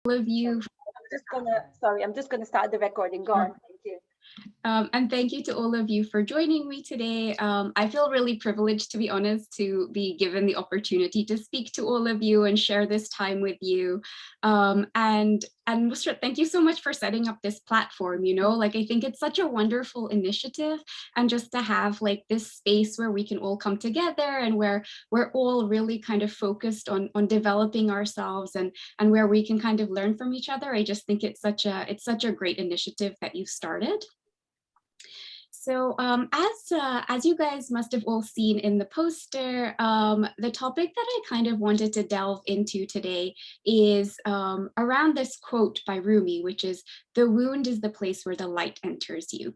all of you. I'm just gonna start the recording. Go on. Thank you. And thank you to all of you for joining me today. I feel really privileged, to be honest, to be given the opportunity to speak to all of you and share this time with you. And Nusrat, thank you so much for setting up this platform. Like, I think it's such a wonderful initiative, and just to have like this space where we can all come together and where we're all really kind of focused on developing ourselves, and where we can kind of learn from each other. I just think it's such a great initiative that you've started. So as you guys must have all seen in the poster, the topic that I kind of wanted to delve into today is around this quote by Rumi, which is, "The wound is the place where the light enters you."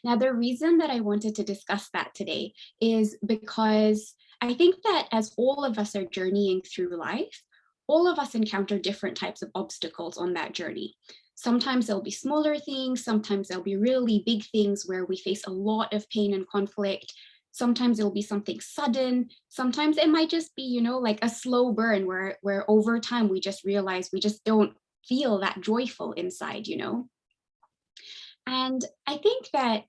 Now, the reason that I wanted to discuss that today is because I think that as all of us are journeying through life, all of us encounter different types of obstacles on that journey. Sometimes there'll be smaller things, sometimes there'll be really big things where we face a lot of pain and conflict. Sometimes it'll be something sudden. Sometimes it might just be, like a slow burn where over time we just realize we just don't feel that joyful inside. And I think that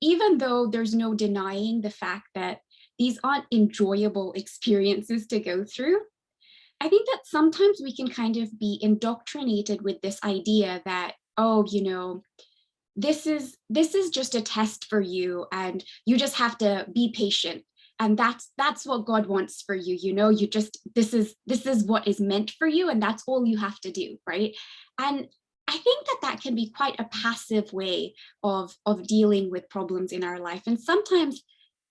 even though there's no denying the fact that these aren't enjoyable experiences to go through, I think that sometimes we can kind of be indoctrinated with this idea that, oh, this is just a test for you, and you just have to be patient. And that's what God wants for you. You just, this is what is meant for you, and that's all you have to do, right? And I think that can be quite a passive way of dealing with problems in our life. And sometimes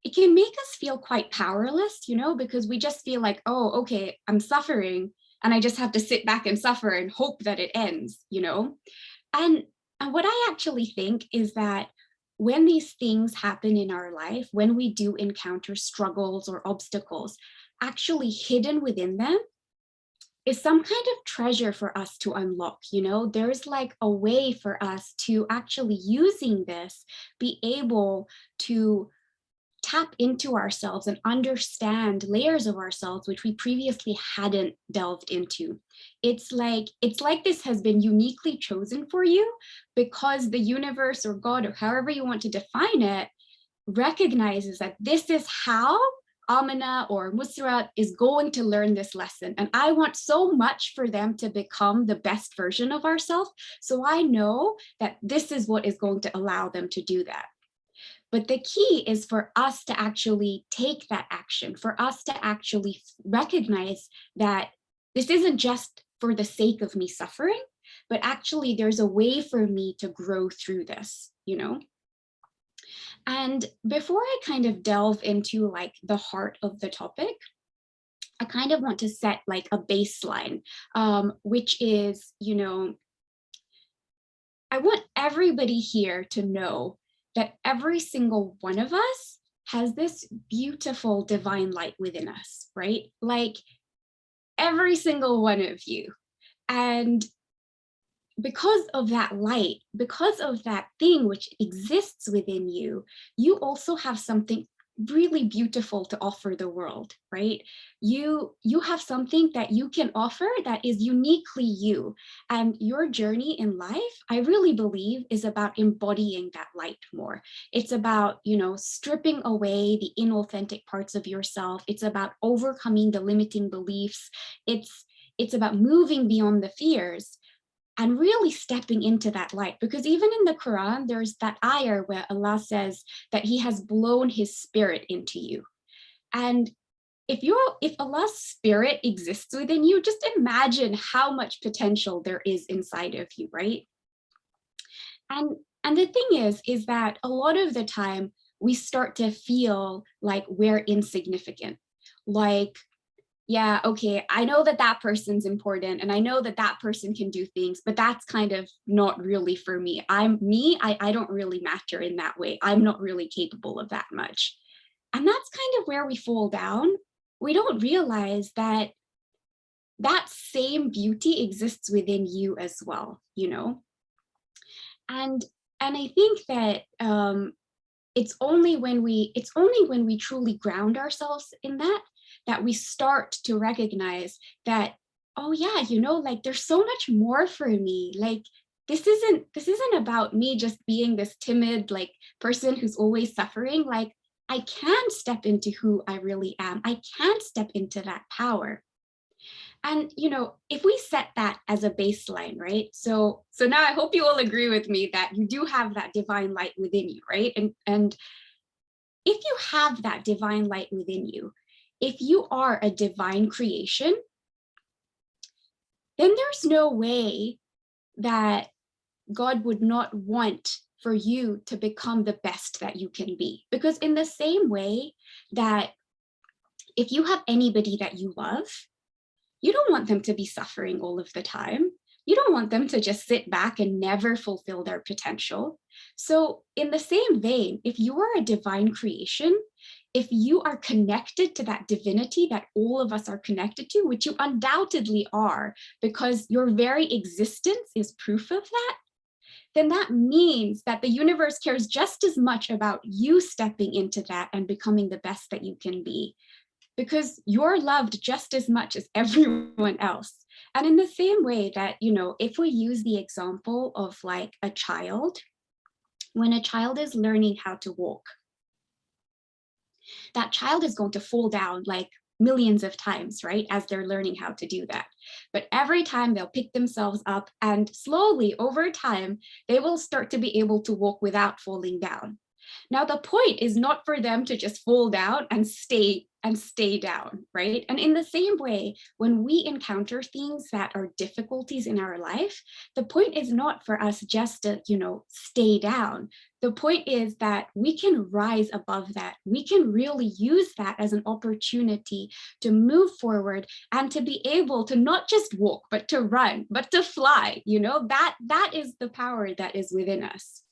it can make us feel quite powerless, because we just feel like, oh, okay, I'm suffering and I just have to sit back and suffer and hope that it ends. And what I actually think is that when these things happen in our life, when we do encounter struggles or obstacles, actually hidden within them is some kind of treasure for us to unlock. There's like a way for us to actually, using this, be able to tap into ourselves and understand layers of ourselves which we previously hadn't delved into. It's like this has been uniquely chosen for you, because the universe or God, or however you want to define it, recognizes that this is how Aamina or Musrat is going to learn this lesson. And I want so much for them to become the best version of ourselves. So I know that this is what is going to allow them to do that. But the key is for us to actually take that action, for us to actually recognize that this isn't just for the sake of me suffering, but actually there's a way for me to grow through this. And before I kind of delve into like the heart of the topic, I kind of want to set like a baseline, which is, I want everybody here to know that every single one of us has this beautiful divine light within us, right? Like every single one of you. And because of that light, because of that thing which exists within you, you also have something really beautiful to offer the world, right? You have something that you can offer that is uniquely you. And your journey in life, I really believe, is about embodying that light more. It's about, stripping away the inauthentic parts of yourself. It's about overcoming the limiting beliefs. It's about moving beyond the fears and really stepping into that light. Because even in the Quran, there's that ayah where Allah says that He has blown His spirit into you. And if Allah's spirit exists within you, just imagine how much potential there is inside of you, right? And the thing is that a lot of the time we start to feel like we're insignificant. Like, yeah, okay, I know that person's important, and I know that person can do things, but that's kind of not really for me. I don't really matter in that way. I'm not really capable of that much. And that's kind of where we fall down. We don't realize that same beauty exists within you as well. And I think that it's only when we truly ground ourselves in that we start to recognize that oh yeah, you know, like there's so much more for me. Like this isn't about me just being this timid like person who's always suffering. Like I can step into who I really am. I can step into that power. And you know, if we set that as a baseline, right? So now I hope you all agree with me that you do have that divine light within you, right? And if you have that divine light within you, if you are a divine creation, then there's no way that God would not want for you to become the best that you can be. Because in the same way that if you have anybody that you love, you don't want them to be suffering all of the time. You don't want them to just sit back and never fulfill their potential. So, in the same vein, if you are a divine creation, if you are connected to that divinity that all of us are connected to, which you undoubtedly are, because your very existence is proof of that, then that means that the universe cares just as much about you stepping into that and becoming the best that you can be, because you're loved just as much as everyone else. And in the same way that, you know, if we use the example of like a child, when a child is learning how to walk, that child is going to fall down like millions of times, right? As they're learning how to do that. But every time they'll pick themselves up and slowly over time, they will start to be able to walk without falling down. Now, the point is not for them to just fall down and stay down, right? And in the same way, when we encounter things that are difficulties in our life, the point is not for us just to, you know, stay down. The point is that we can rise above that. We can really use that as an opportunity to move forward and to be able to not just walk, but to run, but to fly. You know, that is the power that is within us.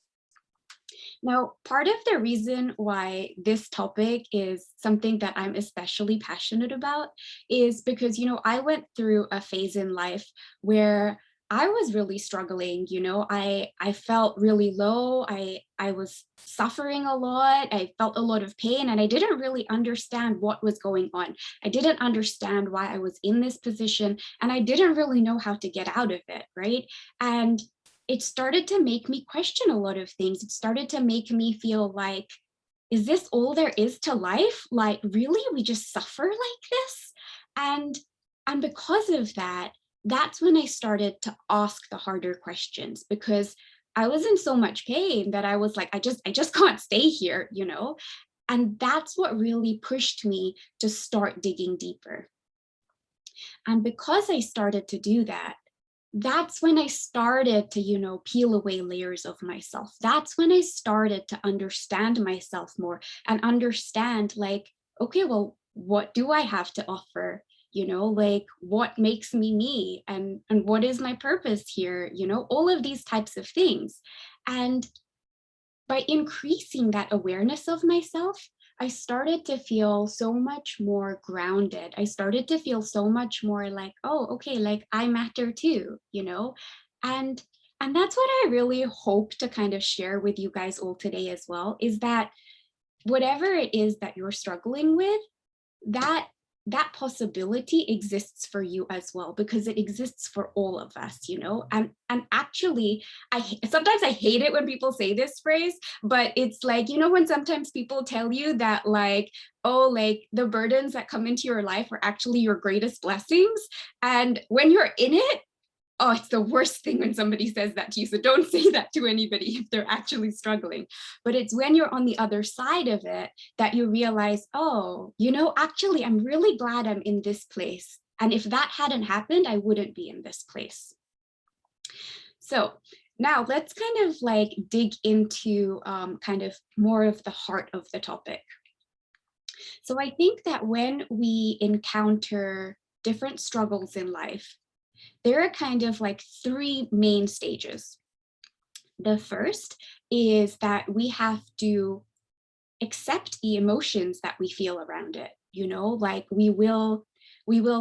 Now, part of the reason why this topic is something that I'm especially passionate about is because, you know, I went through a phase in life where I was really struggling. You know, I felt really low. I was suffering a lot. I felt a lot of pain, and I didn't really understand what was going on. I didn't understand why I was in this position, and I didn't really know how to get out of it, right? And it started to make me question a lot of things. It started to make me feel like, is this all there is to life? Like, really, we just suffer like this? And and because of that, that's when I started to ask the harder questions, because I was in so much pain that I was like, I just can't stay here, you know? And that's what really pushed me to start digging deeper. And because I started to do that, that's when I started to, you know, peel away layers of myself. That's when I started to understand myself more and understand, like, okay, well, what do I have to offer? You know, like what makes me me, and what is my purpose here? You know, all of these types of things. And by increasing that awareness of myself, I started to feel so much more grounded. I started to feel so much more like, oh, okay, like I matter too, you know? And and that's what I really hope to kind of share with you guys all today as well, is that whatever it is that you're struggling with, that that possibility exists for you as well, because it exists for all of us, you know. And actually, sometimes I hate it when people say this phrase, but it's like, you know, when sometimes people tell you that, like, oh, like the burdens that come into your life are actually your greatest blessings, and when you're in it, oh, it's the worst thing when somebody says that to you. So don't say that to anybody if they're actually struggling. But it's when you're on the other side of it that you realize, oh, you know, actually, I'm really glad I'm in this place. And if that hadn't happened, I wouldn't be in this place. So now let's kind of like dig into kind of more of the heart of the topic. So I think that when we encounter different struggles in life, there are kind of like three main stages. The first is that we have to accept the emotions that we feel around it. You know, like we will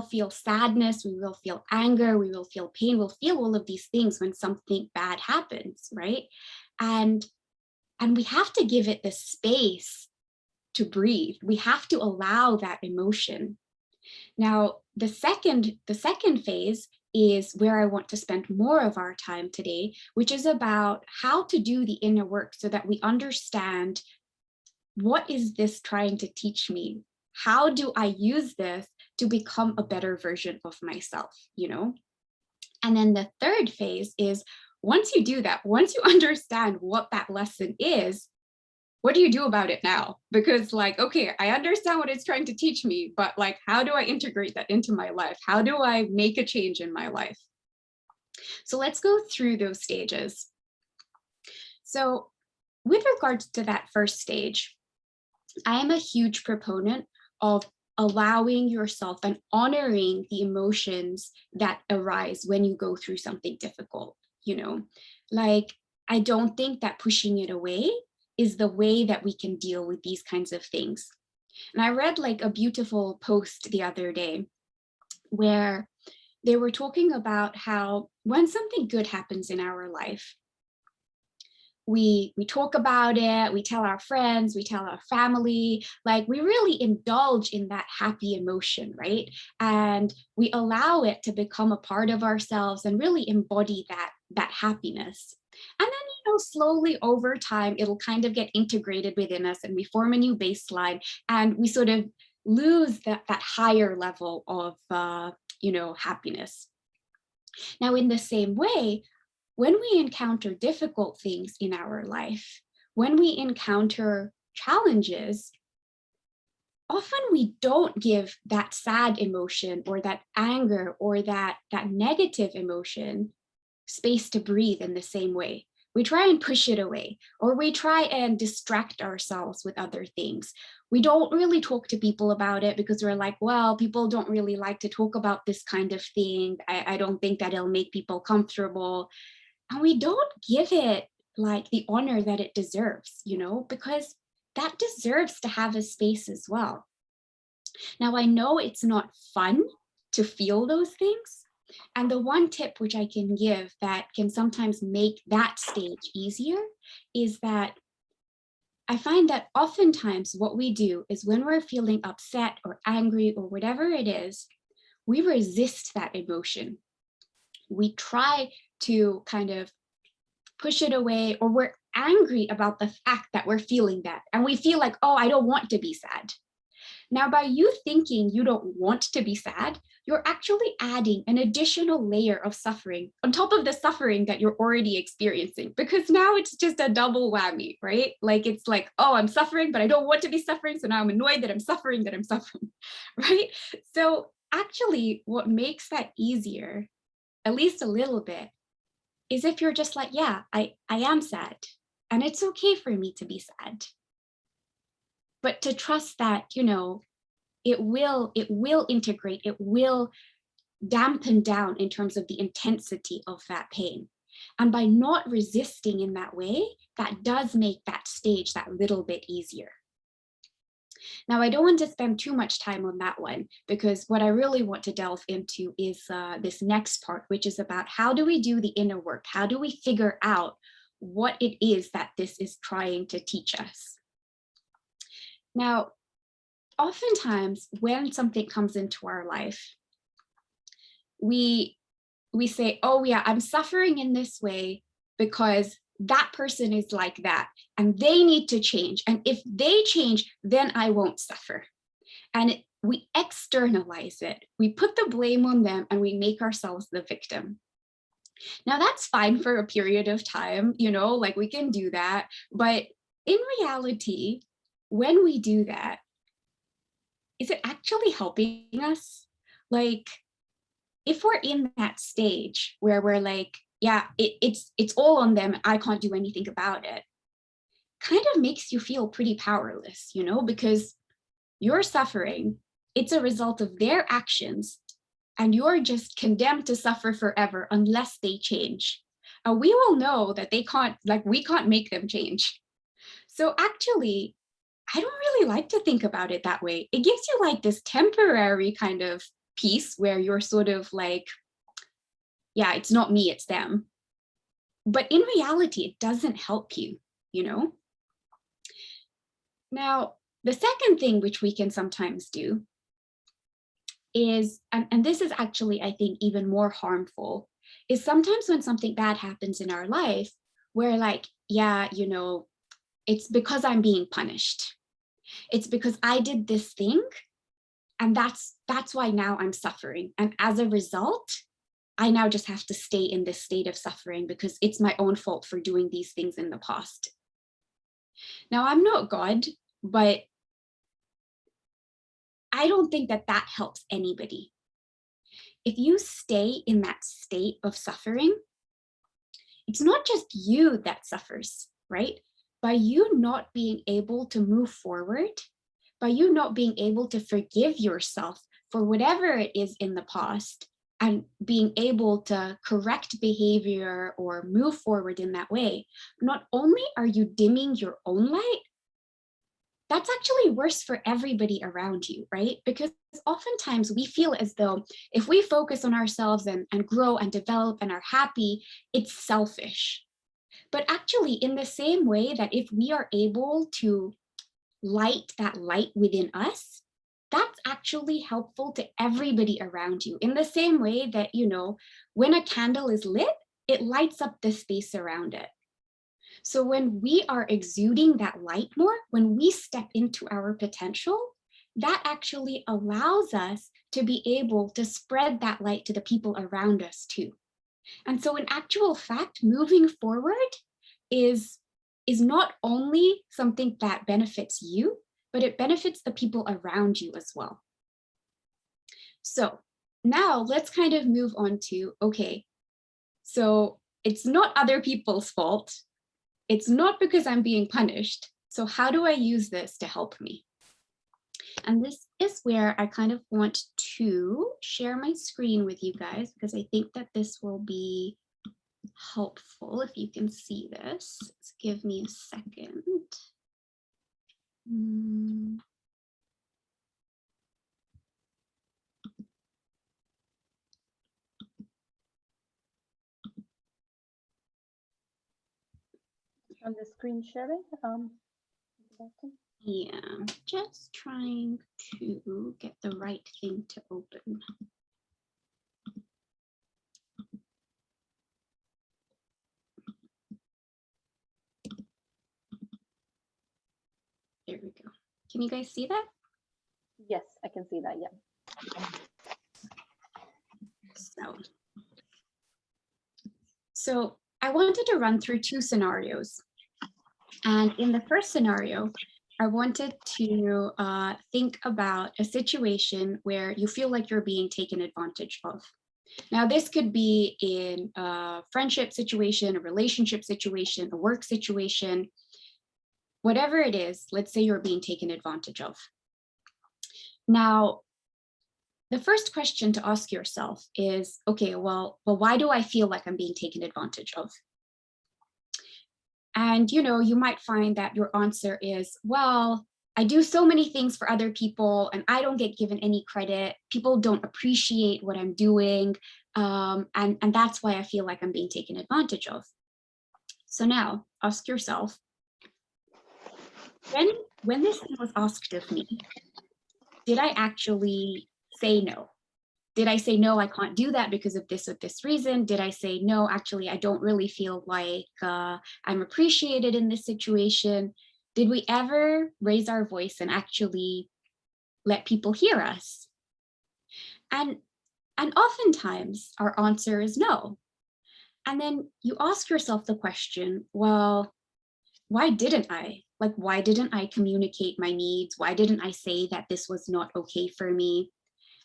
feel sadness, we will feel anger, we will feel pain, we'll feel all of these things when something bad happens, right? And and we have to give it the space to breathe. We have to allow that emotion. Now, the second phase is where I want to spend more of our time today, which is about how to do the inner work so that we understand, what is this trying to teach me? How do I use this to become a better version of myself, you know? And then the third phase is, once you do that, once you understand what that lesson is, what do you do about it now? Because like, okay, I understand what it's trying to teach me, but like, how do I integrate that into my life? How do I make a change in my life? So let's go through those stages. So with regards to that first stage, I am a huge proponent of allowing yourself and honoring the emotions that arise when you go through something difficult, you know? Like, I don't think that pushing it away is the way that we can deal with these kinds of things. And I read like a beautiful post the other day where they were talking about how when something good happens in our life, we talk about it, we tell our friends, we tell our family, like we really indulge in that happy emotion, right? And we allow it to become a part of ourselves and really embody that happiness. And then, slowly over time, it'll kind of get integrated within us and we form a new baseline and we sort of lose that higher level of happiness. Now, in the same way, when we encounter difficult things in our life, when we encounter challenges, often we don't give that sad emotion or that anger or that negative emotion space to breathe in the same way. We try and push it away, or we try and distract ourselves with other things. We don't really talk to people about it because we're like, well, people don't really like to talk about this kind of thing. I don't think that it'll make people comfortable. And we don't give it like the honor that it deserves, because that deserves to have a space as well. Now, I know it's not fun to feel those things. And the one tip which I can give that can sometimes make that stage easier is that I find that oftentimes what we do is when we're feeling upset or angry or whatever it is, we resist that emotion. We try to kind of push it away, or we're angry about the fact that we're feeling that. And we feel like, oh, I don't want to be sad. Now, by you thinking you don't want to be sad, you're actually adding an additional layer of suffering on top of the suffering that you're already experiencing, because now it's just a double whammy, right? Like, it's like, oh, I'm suffering, but I don't want to be suffering. So now I'm annoyed that I'm suffering, right? So actually, what makes that easier, at least a little bit, is if you're just like, yeah, I am sad, and it's okay for me to be sad. But to trust that, it will integrate, it will dampen down in terms of the intensity of that pain. And by not resisting in that way, that does make that stage that little bit easier. Now, I don't want to spend too much time on that one, because what I really want to delve into is this next part, which is about how do we do the inner work? How do we figure out what it is that this is trying to teach us? Now, oftentimes when something comes into our life, we say, oh yeah, I'm suffering in this way because that person is like that and they need to change. And if they change, then I won't suffer. And we externalize it. We put the blame on them and we make ourselves the victim. Now that's fine for a period of time, like we can do that. But in reality, when we do that, is it actually helping us? Like, if we're in that stage where we're like, yeah, it's all on them, I can't do anything about it, kind of makes you feel pretty powerless, because you're suffering, it's a result of their actions, and you're just condemned to suffer forever unless they change. And we will know that we can't make them change. So actually, I don't really like to think about it that way. It gives you like this temporary kind of peace where you're sort of like, yeah, it's not me, it's them. But in reality, it doesn't help you, you know? Now, the second thing which we can sometimes do is, and this is actually, I think, even more harmful, is sometimes when something bad happens in our life, we're like, yeah, you know, it's because I'm being punished. It's because I did this thing, and that's why now I'm suffering. And as a result, I now just have to stay in this state of suffering because it's my own fault for doing these things in the past. Now, I'm not God, but I don't think that that helps anybody. If you stay in that state of suffering, it's not just you that suffers, right? By you not being able to move forward, by you not being able to forgive yourself for whatever it is in the past, and being able to correct behavior or move forward in that way, not only are you dimming your own light, that's actually worse for everybody around you, right? Because oftentimes we feel as though if we focus on ourselves and grow and develop and are happy, it's selfish. But actually, in the same way that if we are able to light that light within us, that's actually helpful to everybody around you. In the same way that, you know, when a candle is lit, it lights up the space around it. So when we are exuding that light more, when we step into our potential, that actually allows us to be able to spread that light to the people around us too. And so in actual fact, moving forward is not only something that benefits you, but it benefits the people around you as well. So now let's kind of move on to, okay, so it's not other people's fault. It's not because I'm being punished. So how do I use this to help me? And this is where I kind of want to share my screen with you guys, because I think that this will be helpful if you can see this. Let's give me a second. On the screen sharing, Yeah, just trying to get the right thing to open. There we go. Can you guys see that? yes, I can see that. Yeah. So I wanted to run through two scenarios. And in the first scenario, I wanted to think about a situation where you feel like you're being taken advantage of. Now, this could be in a friendship situation, a relationship situation, a work situation, whatever it is. Let's say you're being taken advantage of. Now, the first question to ask yourself is, okay, well, why do I feel like I'm being taken advantage of? And, you know, you might find that your answer is, well, I do so many things for other people and I don't get given any credit. People don't appreciate what I'm doing. And that's why I feel like I'm being taken advantage of. So now ask yourself, when this thing was asked of me, did I actually say no? Did I say, no, I can't do that because of this or this reason? Did I say, no, actually, I don't really feel like I'm appreciated in this situation? Did we ever raise our voice and actually let people hear us? And oftentimes our answer is no. And then you ask yourself the question, well, why didn't I? Like, why didn't I communicate my needs? Why didn't I say that this was not okay for me?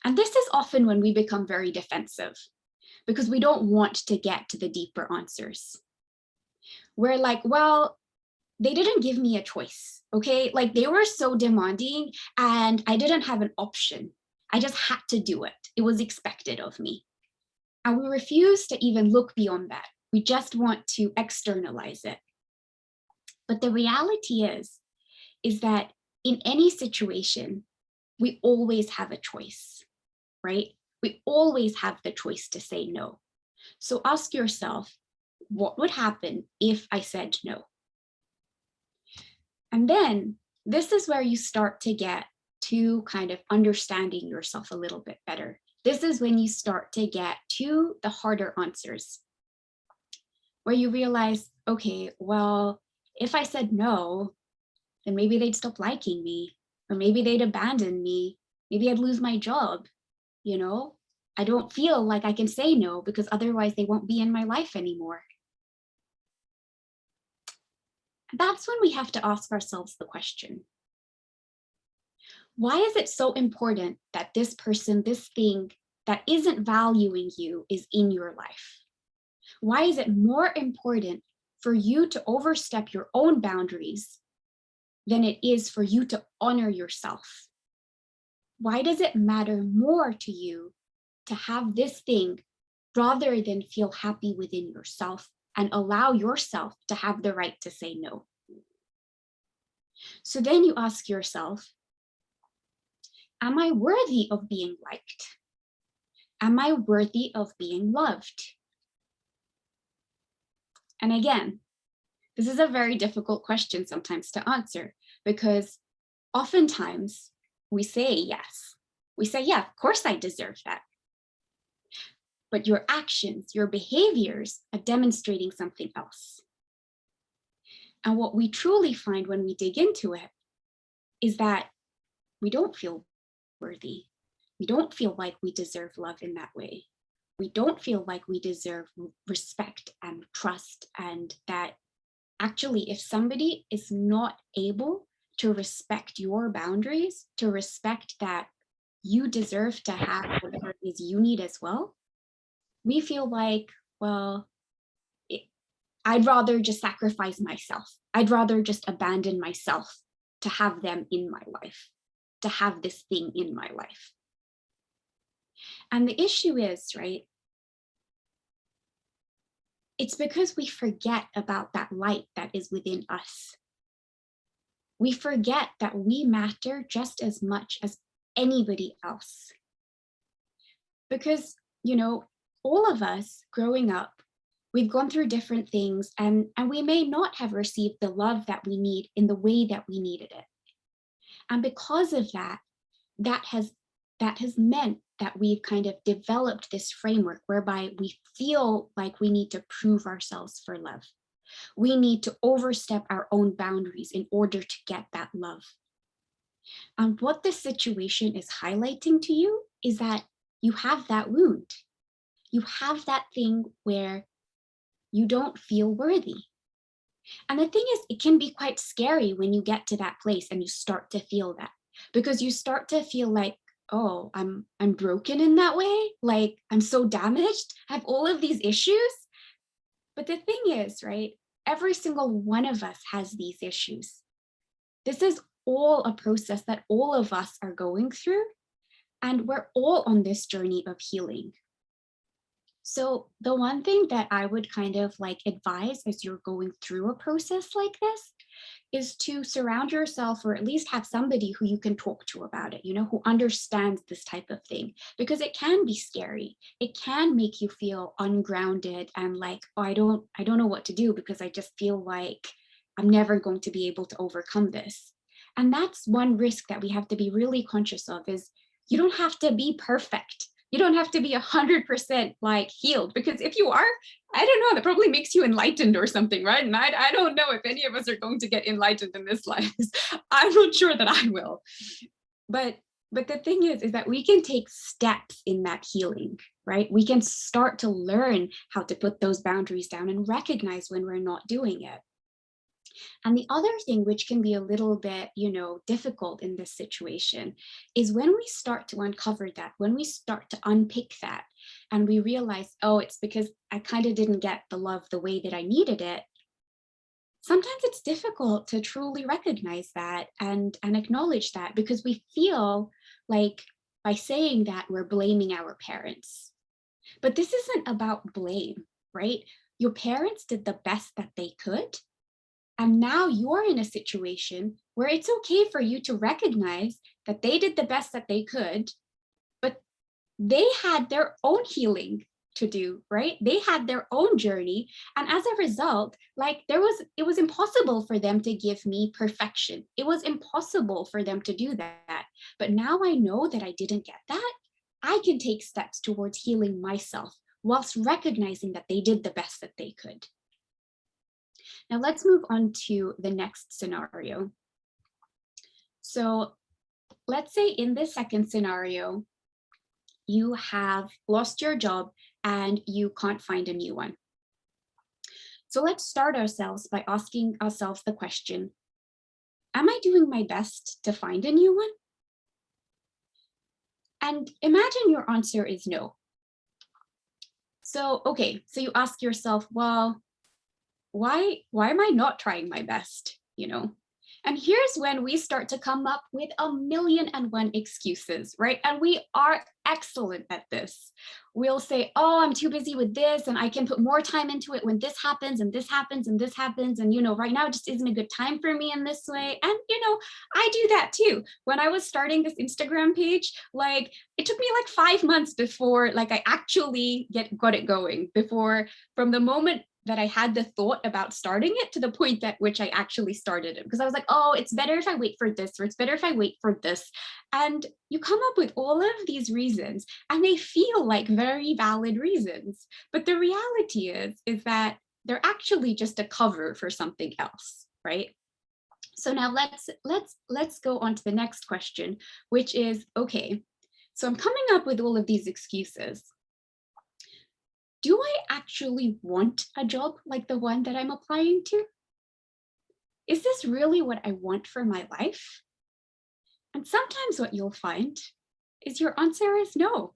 And this is often when we become very defensive because we don't want to get to the deeper answers. We're like, well, they didn't give me a choice, okay? Like they were so demanding and I didn't have an option. I just had to do it. It was expected of me. And we refuse to even look beyond that. We just want to externalize it. But the reality is that in any situation, we always have a choice, right? We always have the choice to say no. So ask yourself, what would happen if I said no? And then this is where you start to get to kind of understanding yourself a little bit better. This is when you start to get to the harder answers, where you realize, okay, well, if I said no, then maybe they'd stop liking me, or maybe they'd abandon me. Maybe I'd lose my job. You know, I don't feel like I can say no because otherwise they won't be in my life anymore. That's when we have to ask ourselves the question, why is it so important that this person, this thing that isn't valuing you is in your life? Why is it more important for you to overstep your own boundaries than it is for you to honor yourself? Why does it matter more to you to have this thing rather than feel happy within yourself and allow yourself to have the right to say no? So then you ask yourself, am I worthy of being liked? Am I worthy of being loved? And again, this is a very difficult question sometimes to answer, because oftentimes we say yes. We say, yeah, of course I deserve that. But your actions, your behaviors are demonstrating something else. And what we truly find when we dig into it is that we don't feel worthy. We don't feel like we deserve love in that way. We don't feel like we deserve respect and trust, and that actually, if somebody is not able to respect your boundaries, to respect that you deserve to have whatever it is you need as well, we feel like, well, I'd rather just sacrifice myself. I'd rather just abandon myself to have them in my life, to have this thing in my life. And the issue is, right, it's because we forget about that light that is within us. We forget that we matter just as much as anybody else. Because, you know, all of us growing up, we've gone through different things, and we may not have received the love that we need in the way that we needed it. And because of that, that has meant that we've kind of developed this framework whereby we feel like we need to prove ourselves for love. We need to overstep our own boundaries in order to get that love. And what this situation is highlighting to you is that you have that wound. You have that thing where you don't feel worthy. And the thing is, it can be quite scary when you get to that place and you start to feel that, because you start to feel like, oh, I'm broken in that way. Like, I'm so damaged. I have all of these issues. But the thing is, right, every single one of us has these issues. This is all a process that all of us are going through, and we're all on this journey of healing. So the one thing that I would kind of like advise as you're going through a process like this is to surround yourself, or at least have somebody who you can talk to about it, you know, who understands this type of thing, because it can be scary. It can make you feel ungrounded and like, oh, I don't know what to do, because I just feel like I'm never going to be able to overcome this. And that's one risk that we have to be really conscious of, is you don't have to be perfect. You don't have to be 100% like healed, because if you are, I don't know, that probably makes you enlightened or something, right? And I don't know if any of us are going to get enlightened in this life. I'm not sure that I will. But the thing is that we can take steps in that healing, right? We can start to learn how to put those boundaries down and recognize when we're not doing it. And the other thing, which can be a little bit, you know, difficult in this situation, is when we start to uncover that, when we start to unpick that, and we realize, oh, it's because I kind of didn't get the love the way that I needed it. Sometimes it's difficult to truly recognize that and acknowledge that, because we feel like by saying that we're blaming our parents. But this isn't about blame, right? Your parents did the best that they could. And now you're in a situation where it's okay for you to recognize that they did the best that they could, but they had their own healing to do, right? They had their own journey. And as a result, like it was impossible for them to give me perfection. It was impossible for them to do that. But now I know that I didn't get that. I can take steps towards healing myself whilst recognizing that they did the best that they could. Now let's move on to the next scenario. So let's say in this second scenario, you have lost your job and you can't find a new one. So let's start ourselves by asking ourselves the question, am I doing my best to find a new one? And imagine your answer is no. So, okay, so you ask yourself, well, why am I not trying my best, you know? And here's when we start to come up with 1,000,001 excuses, right? And we are excellent at this. We'll say, oh, I'm too busy with this and I can put more time into it when this happens and this happens and this happens. And, you know, right now it just isn't a good time for me in this way. And, you know, I do that too. When I was starting this Instagram page, like it took me like 5 months before like I actually got it going, before from the moment that I had the thought about starting it to the point at which I actually started it, because I was like, oh, it's better if I wait for this, or it's better if I wait for this. And you come up with all of these reasons and they feel like very valid reasons. But the reality is that they're actually just a cover for something else, right? So now let's go on to the next question, which is, okay, so I'm coming up with all of these excuses. Do I actually want a job like the one that I'm applying to? Is this really what I want for my life? And sometimes what you'll find is your answer is no,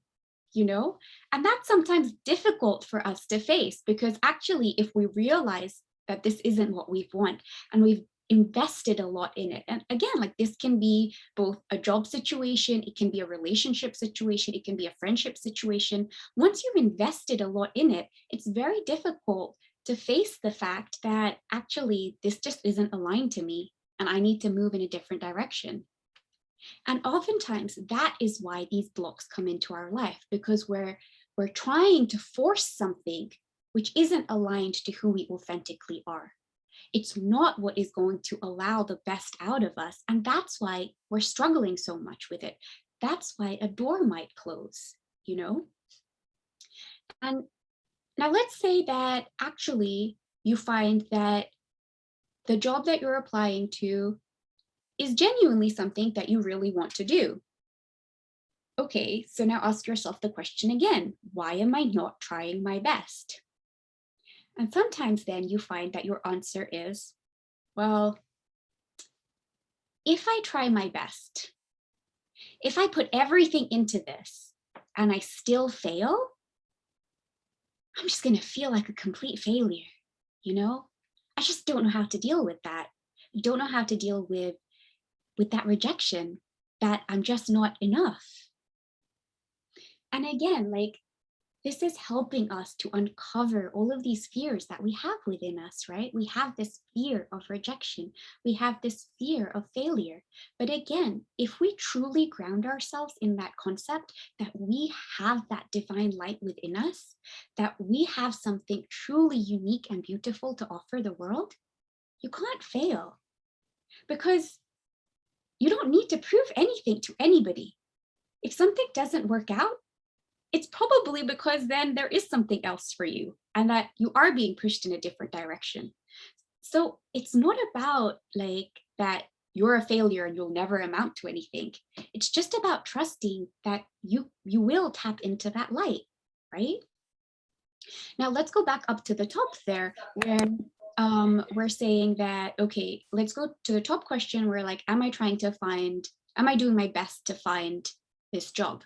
you know? And that's sometimes difficult for us to face, because actually, if we realize that this isn't what we want and we've invested a lot in it. And again, like this can be both a job situation, it can be a relationship situation, it can be a friendship situation. Once you've invested a lot in it, it's very difficult to face the fact that actually this just isn't aligned to me and I need to move in a different direction. And oftentimes that is why these blocks come into our life, because we're trying to force something which isn't aligned to who we authentically are. It's not what is going to allow the best out of us. And that's why we're struggling so much with it. That's why a door might close, you know? And now let's say that actually you find that the job that you're applying to is genuinely something that you really want to do. Okay, so now ask yourself the question again, why am I not trying my best? And sometimes then you find that your answer is, well, if I try my best, if I put everything into this and I still fail, I'm just going to feel like a complete failure, you know? I just don't know how to deal with that. I don't know how to deal with that rejection, that I'm just not enough. And again, like, this is helping us to uncover all of these fears that we have within us, right? We have this fear of rejection. We have this fear of failure. But again, if we truly ground ourselves in that concept that we have that divine light within us, that we have something truly unique and beautiful to offer the world, you can't fail, because you don't need to prove anything to anybody. If something doesn't work out, it's probably because then there is something else for you and that you are being pushed in a different direction. So it's not about like that you're a failure and you'll never amount to anything. It's just about trusting that you will tap into that light, right? Now let's go back up to the top there where we're saying that, okay, let's go to the top question. We're like, am I doing my best to find this job?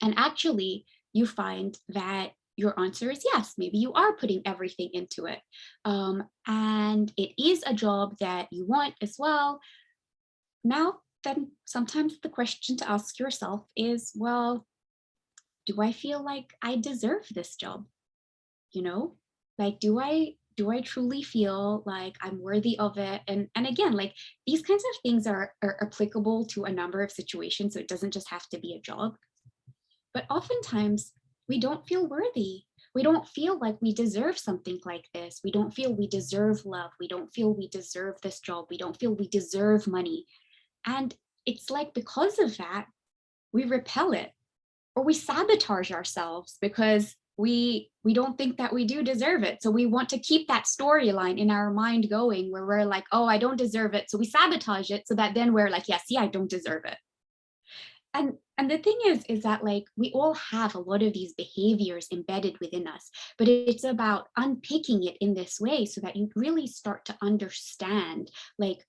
And actually, you find that your answer is yes. Maybe you are putting everything into it. And it is a job that you want as well. Now, then sometimes the question to ask yourself is, well, do I feel like I deserve this job? You know, like, do I truly feel like I'm worthy of it? And again, like these kinds of things are applicable to a number of situations. So it doesn't just have to be a job. But oftentimes we don't feel worthy. We don't feel like we deserve something like this. We don't feel we deserve love. We don't feel we deserve this job. We don't feel we deserve money. And it's like because of that, we repel it or we sabotage ourselves because we don't think that we do deserve it. So we want to keep that storyline in our mind going where we're like, oh, I don't deserve it. So we sabotage it so that then we're like, yeah, see, I don't deserve it. And the thing is that like we all have a lot of these behaviors embedded within us, but it's about unpicking it in this way so that you really start to understand like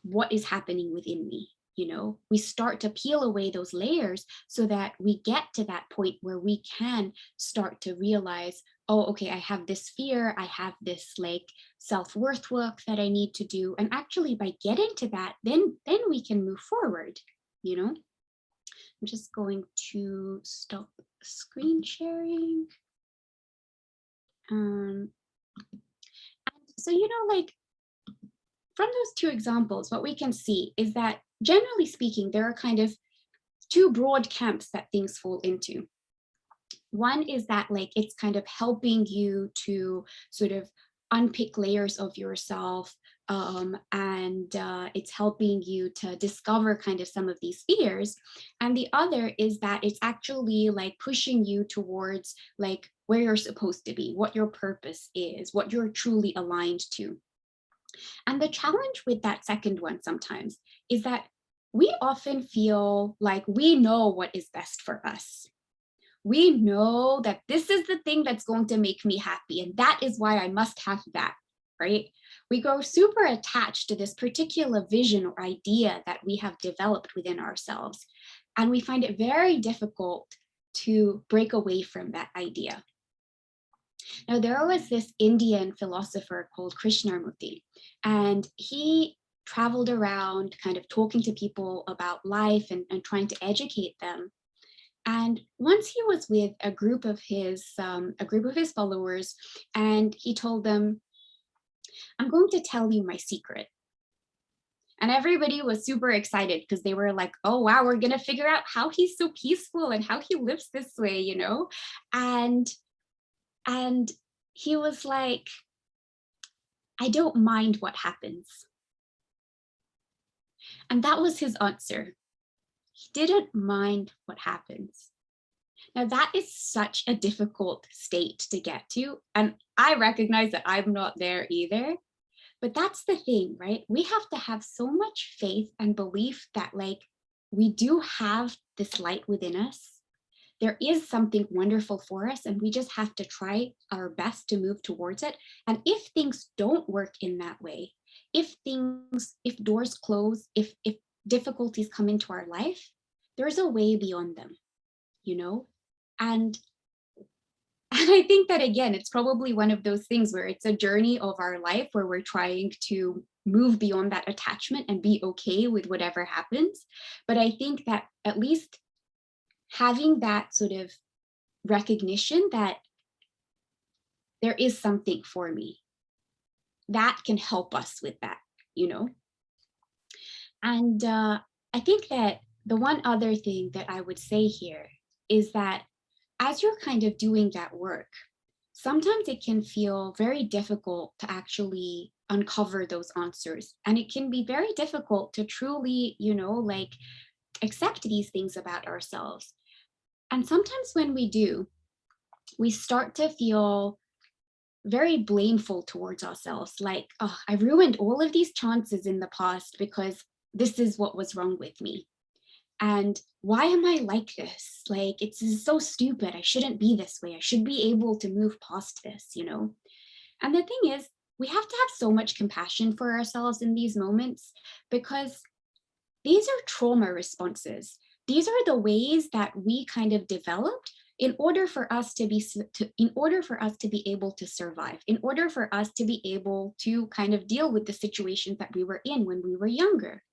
what is happening within me. You know, we start to peel away those layers so that we get to that point where we can start to realize, oh, okay, I have this fear, I have this like self-worth work that I need to do. And actually by getting to that, then we can move forward, you know. I'm just going to stop screen sharing. And so, you know, like from those two examples, what we can see is that generally speaking, there are kind of two broad camps that things fall into. One is that like it's kind of helping you to sort of unpick layers of yourself, and it's helping you to discover kind of some of these fears. And the other is that it's actually like pushing you towards like where you're supposed to be, what your purpose is, what you're truly aligned to. And the challenge with that second one sometimes is that we often feel like we know what is best for us. We know that this is the thing that's going to make me happy, and that is why I must have that, right? We grow super attached to this particular vision or idea that we have developed within ourselves, and we find it very difficult to break away from that idea. Now, there was this Indian philosopher called Krishnamurti, and he traveled around kind of talking to people about life and trying to educate them. And once he was with a group of his followers, and he told them, "I'm going to tell you my secret." And everybody was super excited because they were like, "Oh wow, we're gonna figure out how he's so peaceful and how he lives this way, you know?" And and he was like, "I don't mind what happens." And that was his answer. He didn't mind what happens. Now, that is such a difficult state to get to. And I recognize that I'm not there either. But that's the thing, right? We have to have so much faith and belief that, like, we do have this light within us. There is something wonderful for us, and we just have to try our best to move towards it. And if things don't work in that way, if doors close, if difficulties come into our life, there's a way beyond them, you know? And and I think that again, it's probably one of those things where it's a journey of our life where we're trying to move beyond that attachment and be okay with whatever happens. But I think that at least having that sort of recognition that there is something for me, that can help us with that, you know? And I think that the one other thing that I would say here is that as you're kind of doing that work, sometimes it can feel very difficult to actually uncover those answers. And it can be very difficult to truly, you know, like accept these things about ourselves. And sometimes when we do, we start to feel very blameful towards ourselves. Like, oh, I ruined all of these chances in the past because this is what was wrong with me. And why am I like this? Like, it's so stupid. I shouldn't be this way. I should be able to move past this, you know? And the thing is, we have to have so much compassion for ourselves in these moments because these are trauma responses. These are the ways that we kind of developed in order for us to be able to survive, in order for us to be able to kind of deal with the situations that we were in when we were younger.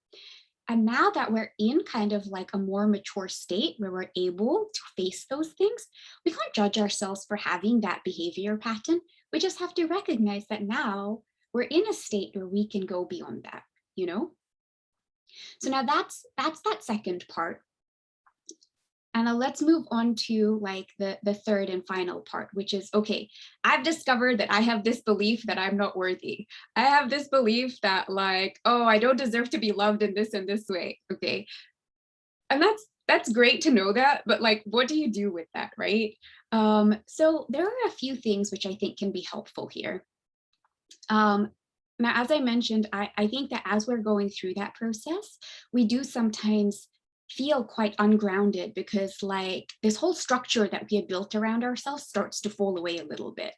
And now that we're in kind of like a more mature state where we're able to face those things, we can't judge ourselves for having that behavior pattern. We just have to recognize that now we're in a state where we can go beyond that, you know? So now that's that second part. let's move on to like the third and final part, which is, okay, I've discovered that I have this belief that I'm not worthy. I have this belief that like, oh, I don't deserve to be loved in this and this way. Okay. And that's great to know that, but like, what do you do with that, right? So there are a few things which I think can be helpful here. Now, as I mentioned, I think that as we're going through that process, we do sometimes feel quite ungrounded because like this whole structure that we had built around ourselves starts to fall away a little bit.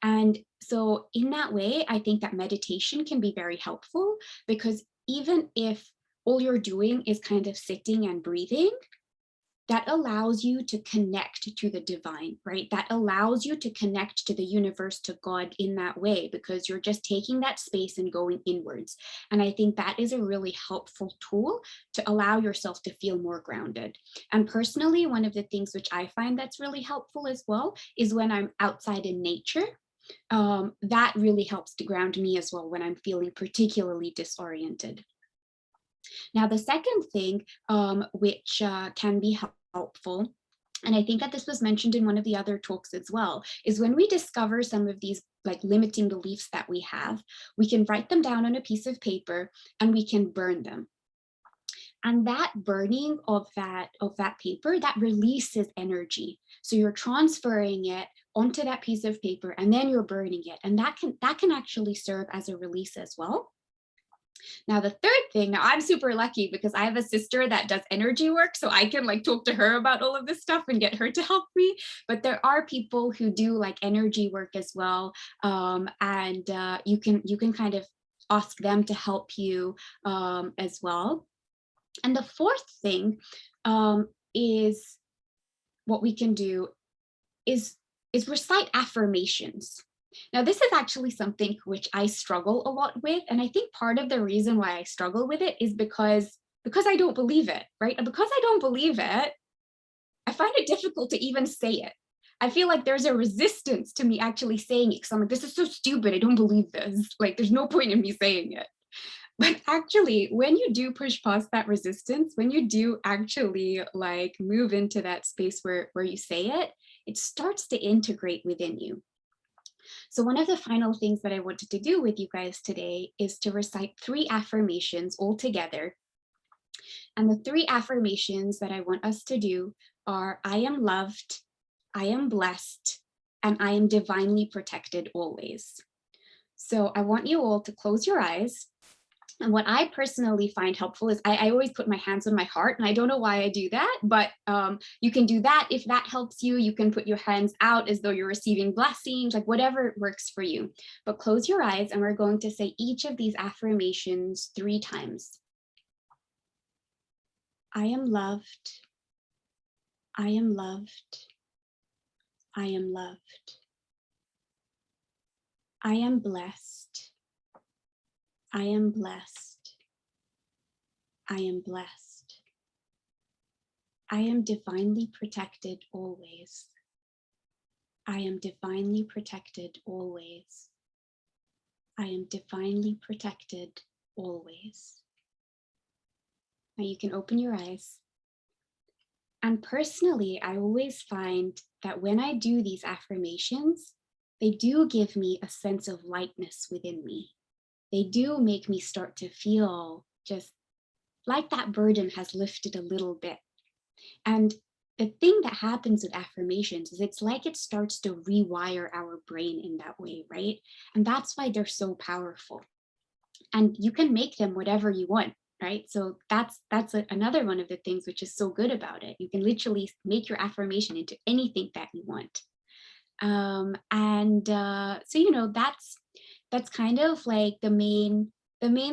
And so in that way, I think that meditation can be very helpful because even if all you're doing is kind of sitting and breathing, that allows you to connect to the divine, right? That allows you to connect to the universe, to God in that way, because you're just taking that space and going inwards. And I think that is a really helpful tool to allow yourself to feel more grounded. And personally, one of the things which I find that's really helpful as well is when I'm outside in nature. That really helps to ground me as well when I'm feeling particularly disoriented. Now, the second thing which can be helpful, and I think that this was mentioned in one of the other talks as well, is when we discover some of these like limiting beliefs that we have, we can write them down on a piece of paper and we can burn them. And that burning of that paper, that releases energy. So you're transferring it onto that piece of paper and then you're burning it. And that can actually serve as a release as well. Now, the third thing, now I'm super lucky because I have a sister that does energy work, so I can like talk to her about all of this stuff and get her to help me. But there are people who do like energy work as well, and you can kind of ask them to help you as well. And the fourth thing is what we can do is recite affirmations. Now, this is actually something which I struggle a lot with. And I think part of the reason why I struggle with it is because I don't believe it, right? And because I don't believe it, I find it difficult to even say it. I feel like there's a resistance to me actually saying it because I'm like, this is so stupid. I don't believe this. Like, there's no point in me saying it. But actually, when you do push past that resistance, when you do actually like move into that space where you say it, it starts to integrate within you. So one of the final things that I wanted to do with you guys today is to recite 3 affirmations all together. And the 3 affirmations that I want us to do are I am loved, I am blessed, and I am divinely protected always. So I want you all to close your eyes. And what I personally find helpful is I always put my hands on my heart, and I don't know why I do that, but you can do that if that helps you. You can put your hands out as though you're receiving blessings, like whatever works for you. But close your eyes, and we're going to say each of these affirmations 3 times. I am loved. I am loved. I am loved. I am blessed. I am blessed. I am blessed. I am divinely protected always. I am divinely protected always. I am divinely protected always. Now you can open your eyes. And personally, I always find that when I do these affirmations, they do give me a sense of lightness within me. They do make me start to feel just like that burden has lifted a little bit. And the thing that happens with affirmations is it's like it starts to rewire our brain in that way, right? And that's why they're so powerful. And you can make them whatever you want, right? So that's another one of the things which is so good about it. You can literally make your affirmation into anything that you want. So, you know, that's kind of like the main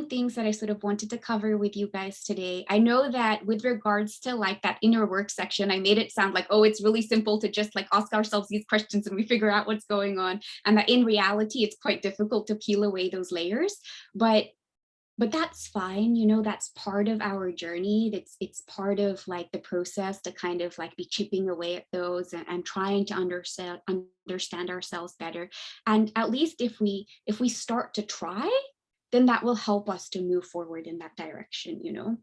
things that I sort of wanted to cover with you guys today. I know that with regards to like that inner work section, I made it sound like, oh, it's really simple to just like ask ourselves these questions and we figure out what's going on. And that in reality, it's quite difficult to peel away those layers. But that's fine, you know, that's part of our journey. It's part of like the process to kind of like be chipping away at those and trying to understand ourselves better. And at least if we start to try, then that will help us to move forward in that direction, you know.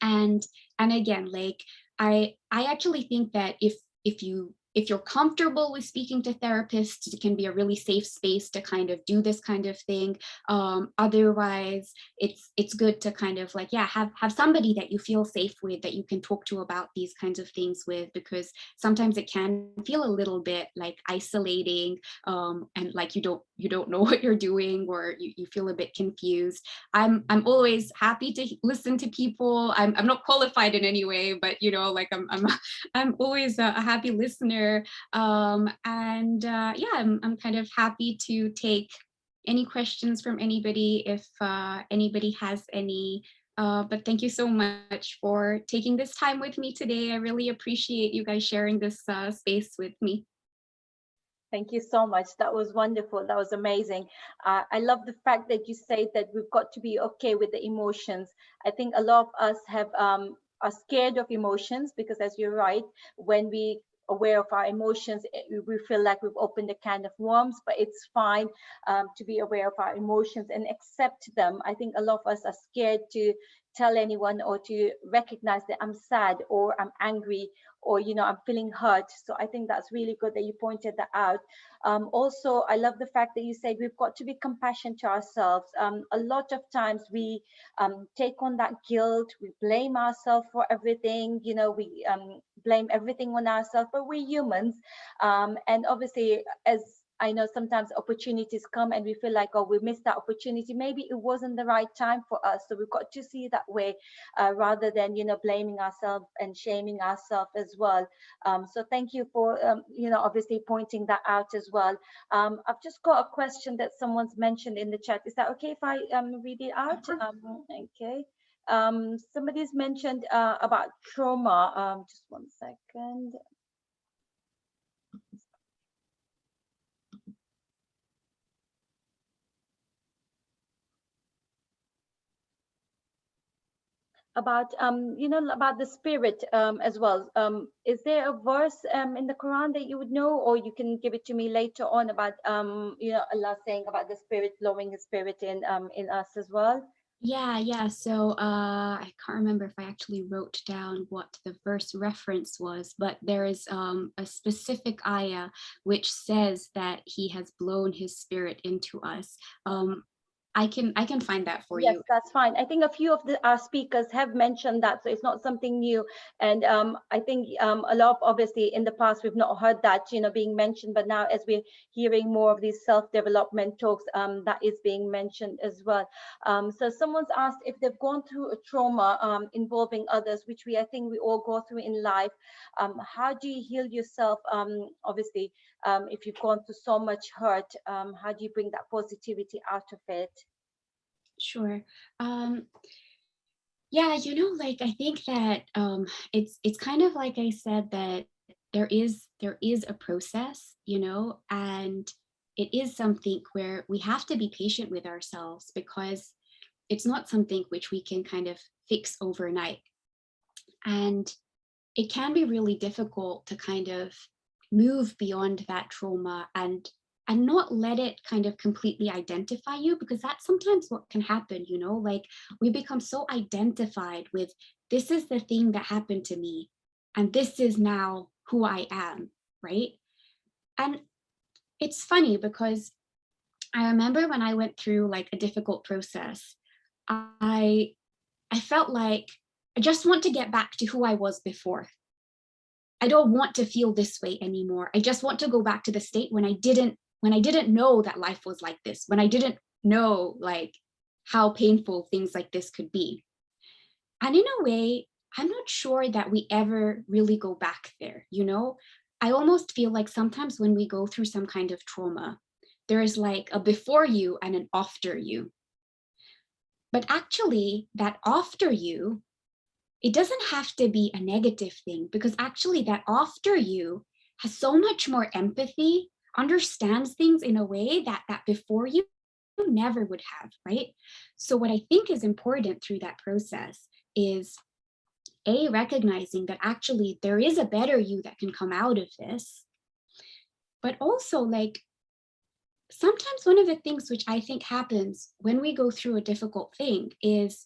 And again, like I actually think that if you're comfortable with speaking to therapists, it can be a really safe space to kind of do this kind of thing. Otherwise, it's good to kind of like, yeah, have somebody that you feel safe with, that you can talk to about these kinds of things with, because sometimes it can feel a little bit like isolating, and like you don't know what you're doing, or you feel a bit confused. I'm always happy to listen to people. I'm not qualified in any way, but you know, like I'm always a happy listener. And yeah, I'm kind of happy to take any questions from anybody if anybody has any. But thank you so much for taking this time with me today. I really appreciate you guys sharing this space with me. Thank you so much. That was wonderful. That was amazing. I love the fact that you say that we've got to be okay with the emotions. I think a lot of us have are scared of emotions because, as you're right, when we aware of our emotions, we feel like we've opened a can of worms. But it's fine to be aware of our emotions and accept them. I think a lot of us are scared to tell anyone or to recognize that I'm sad or I'm angry or I'm feeling hurt. So I think that's really good that you pointed that out. Also, I love the fact that you said we've got to be compassionate to ourselves. A lot of times we take on that guilt, we blame ourselves for everything, we blame everything on ourselves, but we're humans. And obviously, as I know, sometimes opportunities come and we feel like, oh, we missed that opportunity. Maybe it wasn't the right time for us. So we've got to see that way rather than, blaming ourselves and shaming ourselves as well. So thank you for, obviously pointing that out as well. I've just got a question that someone's mentioned in the chat. Is that okay if I read it out? Okay. Somebody's mentioned about trauma. Just one second. About about the spirit as well. Is there a verse in the Quran that you would know, or you can give it to me later on about Allah saying about the spirit, blowing his spirit in us as well? Yeah. So I can't remember if I actually wrote down what the verse reference was, but there is a specific ayah which says that he has blown his spirit into us. I can find that for Yes, you. that's fine. I think a few of our speakers have mentioned that, so it's not something new. And I think a lot of, obviously, in the past we've not heard that being mentioned, but now as we're hearing more of these self-development talks, that is being mentioned as well. So someone's asked if they've gone through a trauma involving others, which I think we all go through in life. How do you heal yourself? Obviously, if you've gone through so much hurt, how do you bring that positivity out of it? Sure. Um, yeah, like I think that it's kind of like I said, that there is a process, and it is something where we have to be patient with ourselves, because it's not something which we can kind of fix overnight. And it can be really difficult to kind of move beyond that trauma and not let it kind of completely identify you, because that's sometimes what can happen, like we become so identified with, this is the thing that happened to me and this is now who I am, right? And it's funny because I remember when I went through like a difficult process, i I felt like I just want to get back to who I was before. I don't want to feel this way anymore. I just want to go back to the state when I didn't know that life was like this, when I didn't know like how painful things like this could be. And in a way, I'm not sure that we ever really go back there. I almost feel like sometimes when we go through some kind of trauma, there is like a before you and an after you. But actually, that after you, it doesn't have to be a negative thing, because actually that after you has so much more empathy, understands things in a way that before you never would have, right? So what I think is important through that process is recognizing that actually there is a better you that can come out of this, but also like sometimes one of the things which I think happens when we go through a difficult thing is,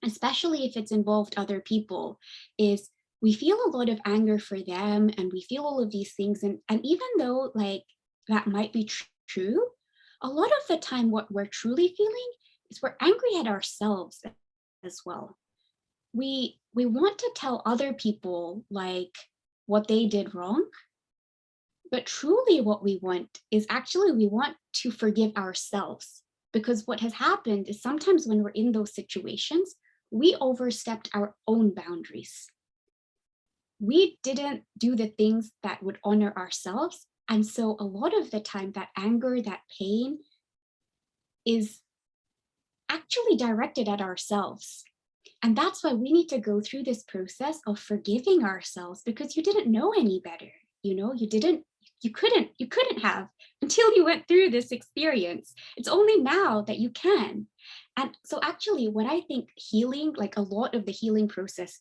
especially if it's involved other people, is we feel a lot of anger for them, and we feel all of these things. And even though like that might be true, a lot of the time what we're truly feeling is we're angry at ourselves as well. We want to tell other people like what they did wrong, but truly what we want is actually we want to forgive ourselves, because what has happened is sometimes when we're in those situations, we overstepped our own boundaries. We didn't do the things that would honor ourselves. And so a lot of the time that anger, that pain is actually directed at ourselves. And that's why we need to go through this process of forgiving ourselves, because you didn't know any better. You know, you couldn't have until you went through this experience. It's only now that you can. And so actually what I think healing, like a lot of the healing process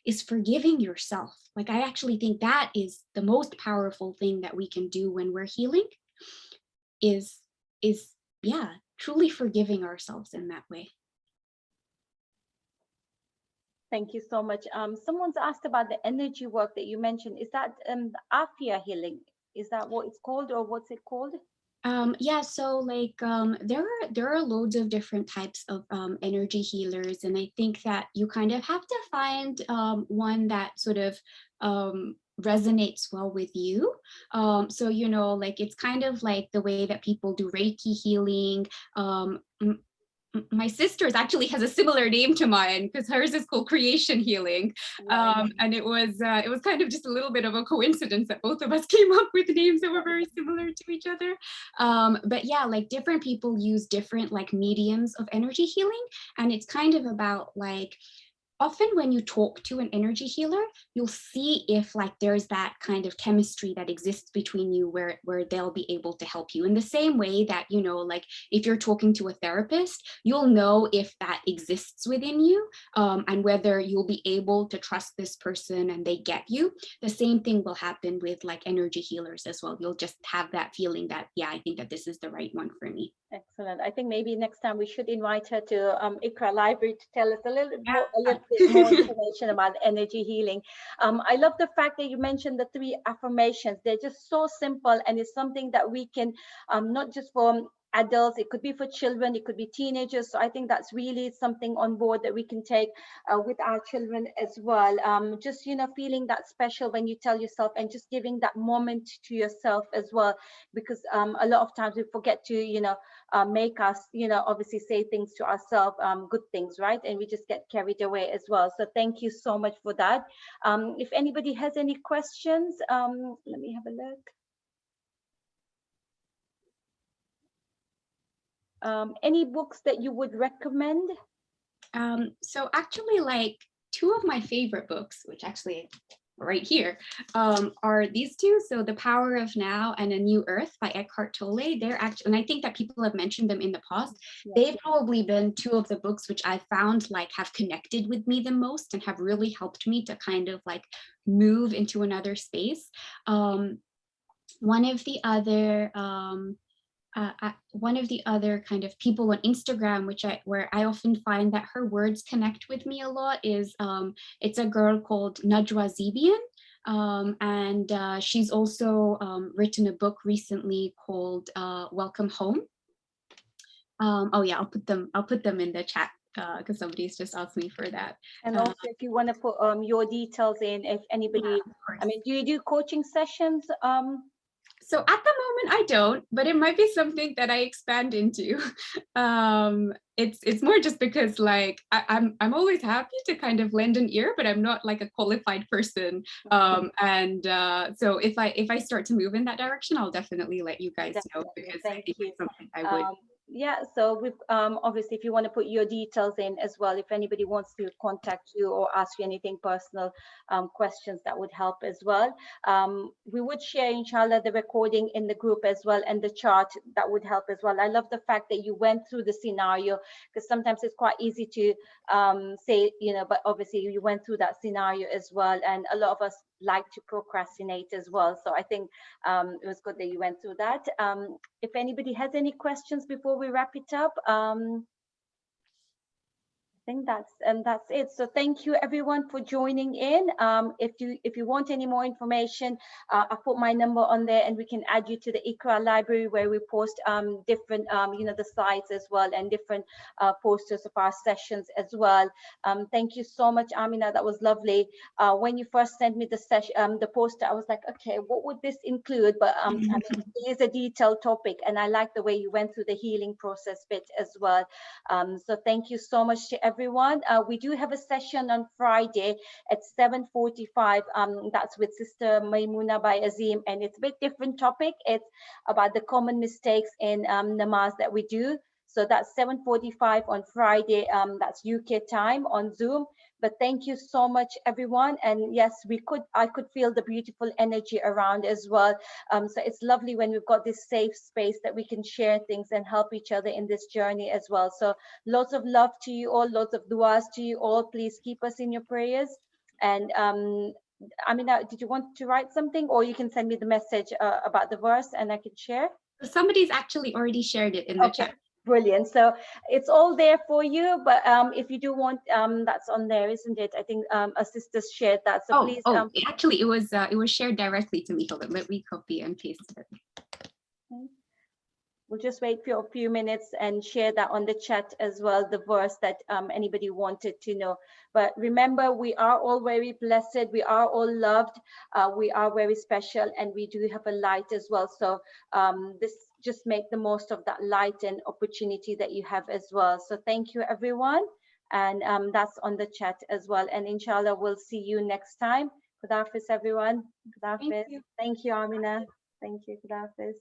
is forgiving yourself. Like I actually think that is the most powerful thing that we can do when we're healing, is yeah, truly forgiving ourselves in that way. Thank you so much. Someone's asked about the energy work that you mentioned. Is that Afia healing? Is that what it's called, or what's it called? Yeah, so like there are loads of different types of energy healers, and I think that you kind of have to find one that sort of resonates well with you. So you know, like it's kind of like the way that people do Reiki healing. My sister's actually has a similar name to mine because hers is called creation healing. Right. And it was kind of just a little bit of a coincidence that both of us came up with names that were very similar to each other. But yeah, like different people use different like mediums of energy healing, and it's kind of about like often when you talk to an energy healer, you'll see if like there's that kind of chemistry that exists between you where they'll be able to help you in the same way that, you know, like if you're talking to a therapist, you'll know if that exists within you, and whether you'll be able to trust this person and they get you. The same thing will happen with like energy healers as well. You'll just have that feeling that, yeah, I think that this is the right one for me. Excellent. I think maybe next time we should invite her to ICRA Library to tell us a Yeah. little bit more information about energy healing. I love the fact that you mentioned the 3 affirmations. They're just so simple, and it's something that we can, not just for adults, it could be for children, it could be teenagers. So I think that's really something on board that we can take with our children as well. Just, you know, feeling that special when you tell yourself, and just giving that moment to yourself as well, because a lot of times we forget to, you know, make us, you know, obviously say things to ourselves, good things, right? And we just get carried away as well. So thank you so much for that. If anybody has any questions, let me have a look. Any books that you would recommend? So actually like 2 of my favorite books, which actually right here, are these 2. So The Power of Now and A New Earth by Eckhart Tolle. They're actually, and I think that people have mentioned them in the past. Yes. They've probably been 2 of the books which I found like have connected with me the most and have really helped me to kind of like move into another space. One of the other one of the other kind of people on Instagram, where I often find that her words connect with me a lot, is it's a girl called Najwa Zebian. And she's also written a book recently called Welcome Home. Oh yeah, I'll put them in the chat because somebody's just asked me for that. And also, if you want to put your details in, if anybody, Yeah, I mean, do you do coaching sessions? So at the moment I don't, but it might be something that I expand into. It's more just because like I'm always happy to kind of lend an ear, but I'm not like a qualified person. And so if I start to move in that direction, I'll definitely let you guys know, Definitely. because I Thank think you. it's something I would. Yeah, so we've obviously, if you want to put your details in as well, if anybody wants to contact you or ask you anything personal, questions, that would help as well. We would share, inshallah, the recording in the group as well, and the chart, that would help as well. I love the fact that you went through the scenario, because sometimes it's quite easy to say, you know, but obviously you went through that scenario as well, and a lot of us like to procrastinate as well. So I think it was good that you went through that. If anybody has any questions before we wrap it up, I think that's it. So thank you everyone for joining in. If you want any more information, I put my number on there, and we can add you to the Ikra library, where we post different the slides as well, and different posters of our sessions as well. Thank you so much, Amina. That was lovely. When you first sent me the session, the poster, I was like, okay, what would this include? But I mean, it is a detailed topic, and I like the way you went through the healing process bit as well. So thank you so much to everyone. We do have a session on Friday at 7:45. That's with Sister Maimuna by Azim, and it's a bit different topic. It's about the common mistakes in namaz that we do. So that's 7:45 on Friday. That's UK time on Zoom. But thank you so much, everyone. And yes, I could feel the beautiful energy around as well. So it's lovely when we've got this safe space that we can share things and help each other in this journey as well. So lots of love to you all, lots of duas to you all. Please keep us in your prayers. And Amina, did you want to write something, or you can send me the message about the verse and I can share? Somebody's actually already shared it in the Okay. chat. Brilliant. So it's all there for you, but if you do want, that's on there, isn't it? I think a sister's shared that. So please. Actually, it was shared directly to me. Hold on, let me copy and paste it. We'll just wait for a few minutes and share that on the chat as well, the verse that anybody wanted to know. But remember, we are all very blessed. We are all loved. We are very special, and we do have a light as well. So this just make the most of that light and opportunity that you have as well. So thank you, everyone. And that's on the chat as well. And inshallah, we'll see you next time. Khudafis, everyone. Khudafis. Thank you, Amina. Thank you. Khudafis.